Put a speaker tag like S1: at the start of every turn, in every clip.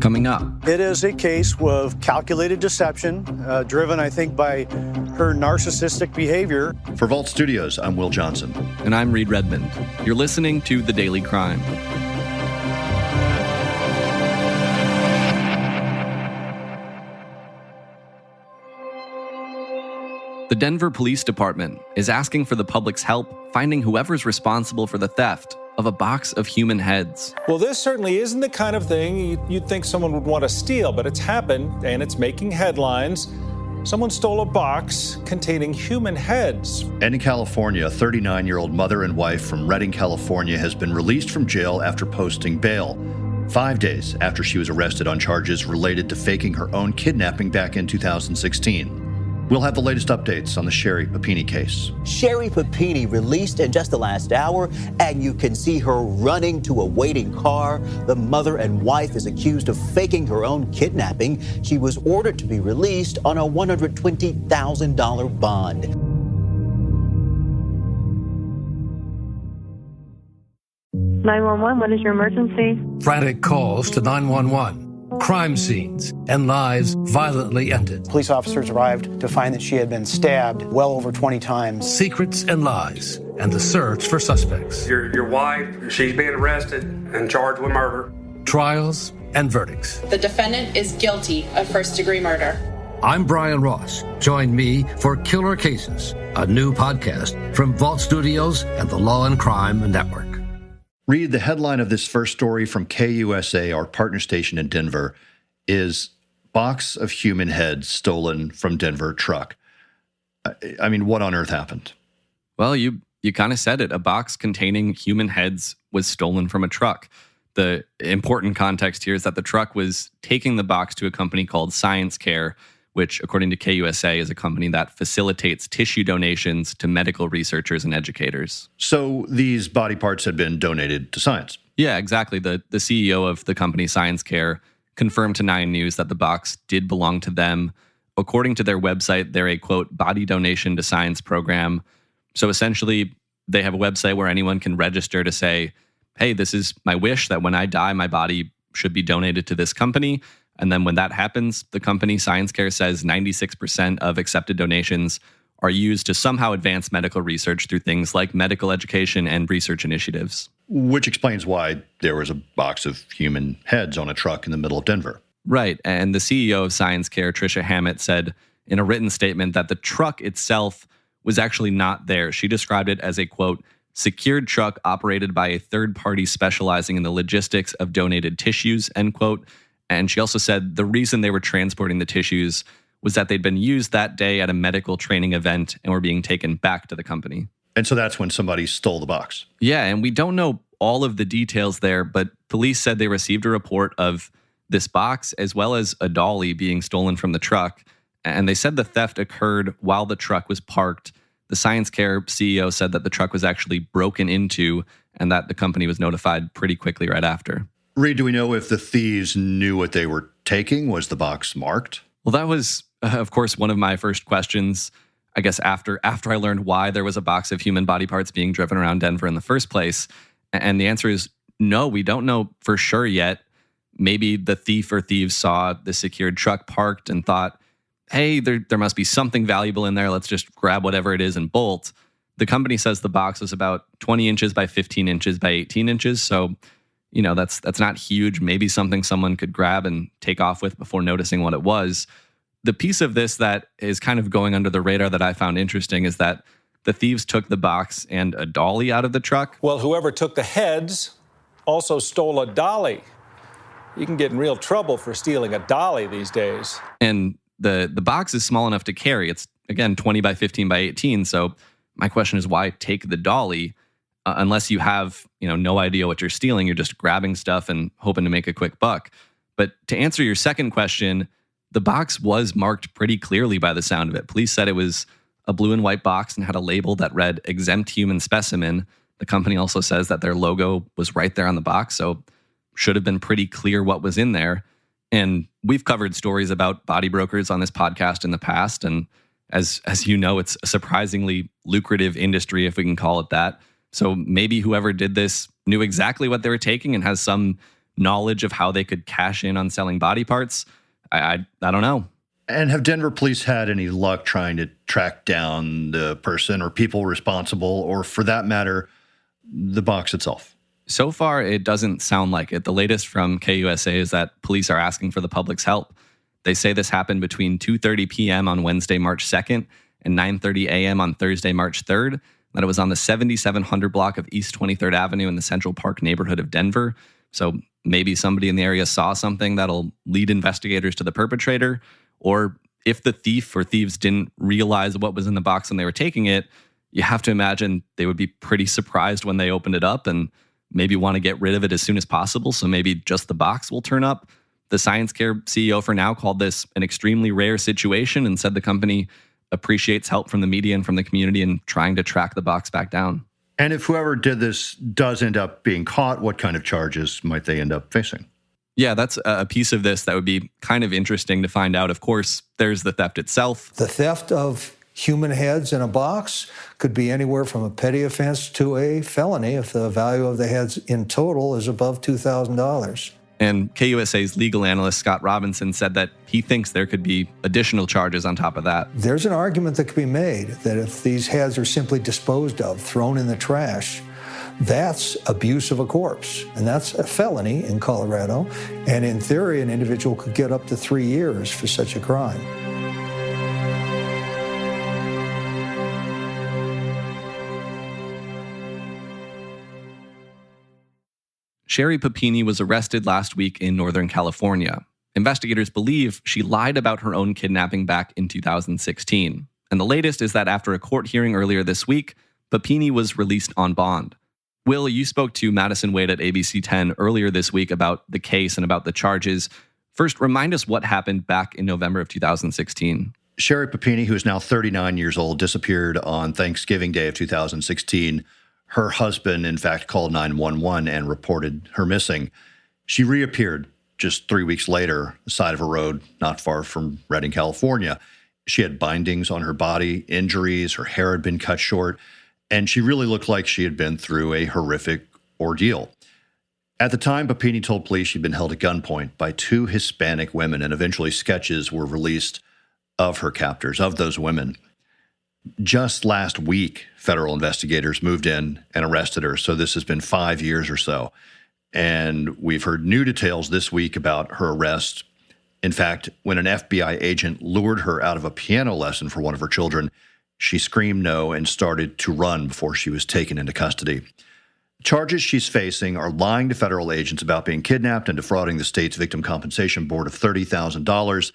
S1: Coming up.
S2: It is a case of calculated deception, driven, I think, by her narcissistic behavior.
S3: For Vault Studios, I'm Will Johnson.
S1: And I'm Reed Redmond. You're listening to The Daily Crime. The Denver Police Department is asking for the public's help finding whoever's responsible for the theft of a box of human heads.
S4: Well, this certainly isn't the kind of thing you'd think someone would want to steal, but it's happened and it's making headlines. Someone stole a box containing human heads.
S3: And in California, a 39-year-old mother and wife from Redding, California, has been released from jail after posting bail, 5 days after she was arrested on charges related to faking her own kidnapping back in 2016. We'll have the latest updates on the Sherri Papini case.
S5: Sherri Papini released in just the last hour, and you can see her running to a waiting car. The mother and wife is accused of faking her own kidnapping. She was ordered to be released on a $120,000 bond.
S6: What is your emergency?
S7: Frantic calls to 911. Crime scenes and lives violently ended.
S8: Police officers arrived to find that she had been stabbed well over 20 times.
S7: Secrets and lies, and the search for suspects.
S9: Your wife, she's being arrested and charged with murder.
S7: Trials and verdicts.
S10: The defendant is guilty of first-degree murder.
S7: I'm Brian Ross. Join me for Killer Cases, a new podcast from Vault Studios and the Law and Crime Network.
S3: Read the headline of this first story from KUSA, our partner station in Denver, is box of human heads stolen from Denver truck. I mean, what on earth happened?
S1: Well, you kind of said it. A box containing human heads was stolen from a truck. The important context here is that the truck was taking the box to a company called Science Care, which, according to KUSA, is a company that facilitates tissue donations to medical researchers and educators.
S3: So these body parts had been donated to science?
S1: Yeah, exactly. The CEO of the company Science Care confirmed to 9 News that the box did belong to them. According to their website, they're a, quote, body donation to science program. So essentially, they have a website where anyone can register to say, hey, this is my wish that when I die, my body should be donated to this company. And then when that happens, the company Science Care says 96% of accepted donations are used to somehow advance medical research through things like medical education and research initiatives.
S3: Which explains why there was a box of human heads on a truck in the middle of Denver.
S1: Right. And the CEO of Science Care, Tricia Hammett, said in a written statement that the truck itself was actually not there. She described it as a, quote, secured truck operated by a third party specializing in the logistics of donated tissues, end quote. And she also said the reason they were transporting the tissues was that they'd been used that day at a medical training event and were being taken back to the company.
S3: And so that's when somebody stole the box.
S1: Yeah, and we don't know all of the details there, but police said they received a report of this box as well as a dolly being stolen from the truck. And they said the theft occurred while the truck was parked. The Science Care CEO said that the truck was actually broken into and that the company was notified pretty quickly right after.
S3: Reed, do we know if the thieves knew what they were taking? Was the box marked?
S1: Well, that was, of course, one of my first questions, I guess, after I learned why there was a box of human body parts being driven around Denver in the first place. And the answer is no, we don't know for sure yet. Maybe the thief or thieves saw the secured truck parked and thought, hey, there must be something valuable in there. Let's just grab whatever it is and bolt. The company says the box was about 20 inches by 15 inches by 18 inches. So, you know, that's not huge. Maybe something someone could grab and take off with before noticing what it was. The piece of this that is kind of going under the radar that I found interesting is that the thieves took the box and a dolly out of the truck.
S4: Well, whoever took the heads also stole a dolly. You can get in real trouble for stealing a dolly these days.
S1: And the box is small enough to carry. It's, again, 20 by 15 by 18. So my question is, why take the dolly? Unless you have, no idea what you're stealing, you're just grabbing stuff and hoping to make a quick buck. But to answer your second question, the box was marked pretty clearly by the sound of it. Police said it was a blue and white box and had a label that read exempt human specimen. The company also says that their logo was right there on the box, so should have been pretty clear what was in there. And we've covered stories about body brokers on this podcast in the past. And as you know, it's a surprisingly lucrative industry, if we can call it that. So maybe whoever did this knew exactly what they were taking and has some knowledge of how they could cash in on selling body parts, I don't know.
S3: And have Denver police had any luck trying to track down the person or people responsible, or for that matter, the box itself?
S1: So far, it doesn't sound like it. The latest from KUSA is that police are asking for the public's help. They say this happened between 2:30 p.m. on Wednesday, March 2nd and 9:30 a.m. on Thursday, March 3rd, that it was on the 7700 block of East 23rd Avenue in the Central Park neighborhood of Denver. So maybe somebody in the area saw something that'll lead investigators to the perpetrator, or if the thief or thieves didn't realize what was in the box when they were taking it, you have to imagine they would be pretty surprised when they opened it up and maybe want to get rid of it as soon as possible. So maybe just the box will turn up. The Science Care CEO for now called this an extremely rare situation and said the company appreciates help from the media and from the community in trying to track the box back down.
S3: And if whoever did this does end up being caught, what kind of charges might they end up facing?
S1: Yeah, that's a piece of this that would be kind of interesting to find out. Of course, there's the theft itself.
S11: The theft of human heads in a box could be anywhere from a petty offense to a felony if the value of the heads in total is above $2,000.
S1: And KUSA's legal analyst, Scott Robinson, said that he thinks there could be additional charges on top of that.
S11: There's an argument that could be made that if these heads are simply disposed of, thrown in the trash, that's abuse of a corpse. And that's a felony in Colorado. And in theory, an individual could get up to 3 years for such a crime.
S1: Sherri Papini was arrested last week in Northern California. Investigators believe she lied about her own kidnapping back in 2016. And the latest is that after a court hearing earlier this week, Papini was released on bond. Will, you spoke to Madison Wade at ABC 10 earlier this week about the case and about the charges. First, remind us what happened back in November of 2016.
S3: Sherri Papini, who is now 39 years old, disappeared on Thanksgiving Day of 2016. Her husband, in fact, called 911 and reported her missing. She reappeared just 3 weeks later, the side of a road not far from Redding, California. She had bindings on her body, injuries, her hair had been cut short, and she really looked like she had been through a horrific ordeal. At the time, Papini told police she'd been held at gunpoint by 2 Hispanic women, and eventually sketches were released of her captors, of those women. Just last week, federal investigators moved in and arrested her. So this has been 5 years or so. And we've heard new details this week about her arrest. In fact, when an FBI agent lured her out of a piano lesson for one of her children, she screamed no and started to run before she was taken into custody. Charges she's facing are lying to federal agents about being kidnapped and defrauding the state's Victim Compensation Board of $30,000.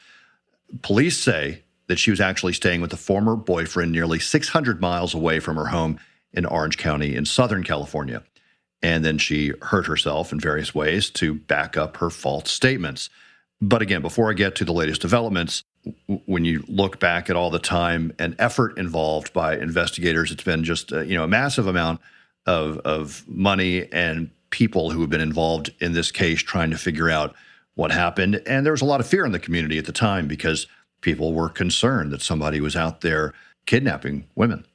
S3: Police say that she was actually staying with a former boyfriend nearly 600 miles away from her home in Orange County in Southern California. And then she hurt herself in various ways to back up her false statements. But again, before I get to the latest developments, when you look back at all the time and effort involved by investigators, it's been just a massive amount of money and people who have been involved in this case trying to figure out what happened. And there was a lot of fear in the community at the time because people were concerned that somebody was out there kidnapping women.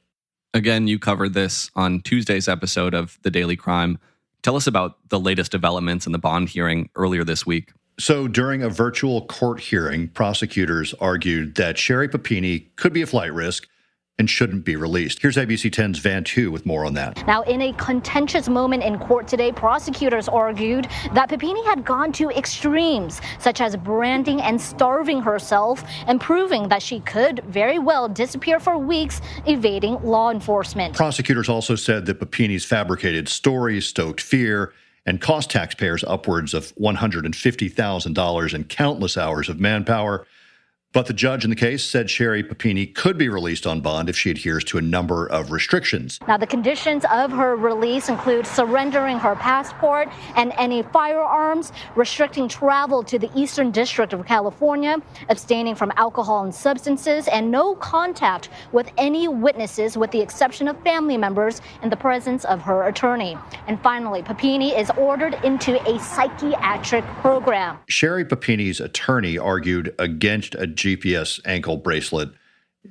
S1: Again, you covered this on Tuesday's episode of The Daily Crime. Tell us about the latest developments in the bond hearing earlier this week.
S3: So during a virtual court hearing, prosecutors argued that Sherri Papini could be a flight risk and shouldn't be released. Here's ABC 10's Van Tu with more on that.
S12: Now, in a contentious moment in court today, prosecutors argued that Papini had gone to extremes, such as branding and starving herself, and proving that she could very well disappear for weeks, evading law enforcement.
S3: Prosecutors also said that Papini's fabricated stories stoked fear and cost taxpayers upwards of $150,000 and countless hours of manpower. But the judge in the case said Sherri Papini could be released on bond if she adheres to a number of restrictions.
S12: Now, the conditions of her release include surrendering her passport and any firearms, restricting travel to the Eastern District of California, abstaining from alcohol and substances, and no contact with any witnesses with the exception of family members in the presence of her attorney. And finally, Papini is ordered into a psychiatric program.
S3: Sherri Papini's attorney argued against a GPS ankle bracelet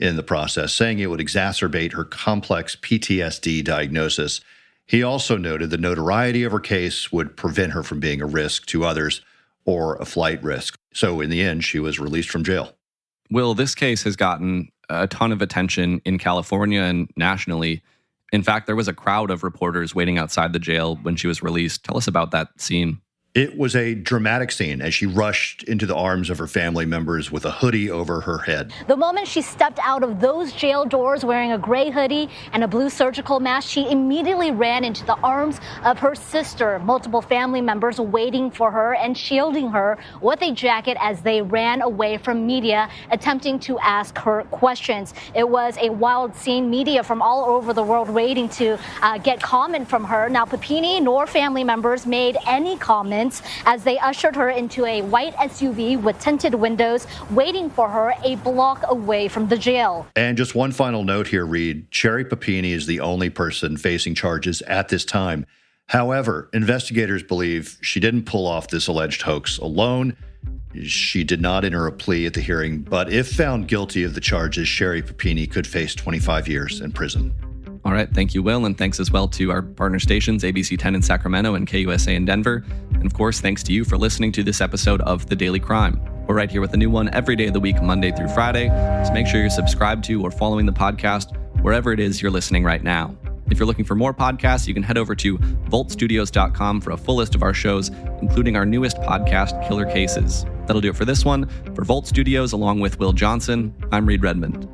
S3: in the process, saying it would exacerbate her complex PTSD diagnosis. He also noted the notoriety of her case would prevent her from being a risk to others or a flight risk. So in the end, she was released from jail.
S1: Will, this case has gotten a ton of attention in California and nationally. In fact, there was a crowd of reporters waiting outside the jail when she was released. Tell us about that scene.
S3: It was a dramatic scene as she rushed into the arms of her family members with a hoodie over her head.
S12: The moment she stepped out of those jail doors wearing a gray hoodie and a blue surgical mask, she immediately ran into the arms of her sister. Multiple family members waiting for her and shielding her with a jacket as they ran away from media attempting to ask her questions. It was a wild scene. Media from all over the world waiting to get comment from her. Now, Papini nor family members made any comments as they ushered her into a white SUV with tinted windows, waiting for her a block away from the jail.
S3: And just one final note here, Reed. Sherri Papini is the only person facing charges at this time. However, investigators believe she didn't pull off this alleged hoax alone. She did not enter a plea at the hearing, but if found guilty of the charges, Sherri Papini could face 25 years in prison.
S1: All right, thank you, Will, and thanks as well to our partner stations, ABC 10 in Sacramento and KUSA in Denver. And of course, thanks to you for listening to this episode of The Daily Crime. We're right here with a new one every day of the week, Monday through Friday. So make sure you're subscribed to or following the podcast wherever it is you're listening right now. If you're looking for more podcasts, you can head over to voltstudios.com for a full list of our shows, including our newest podcast, Killer Cases. That'll do it for this one. For Volt Studios, along with Will Johnson, I'm Reed Redmond.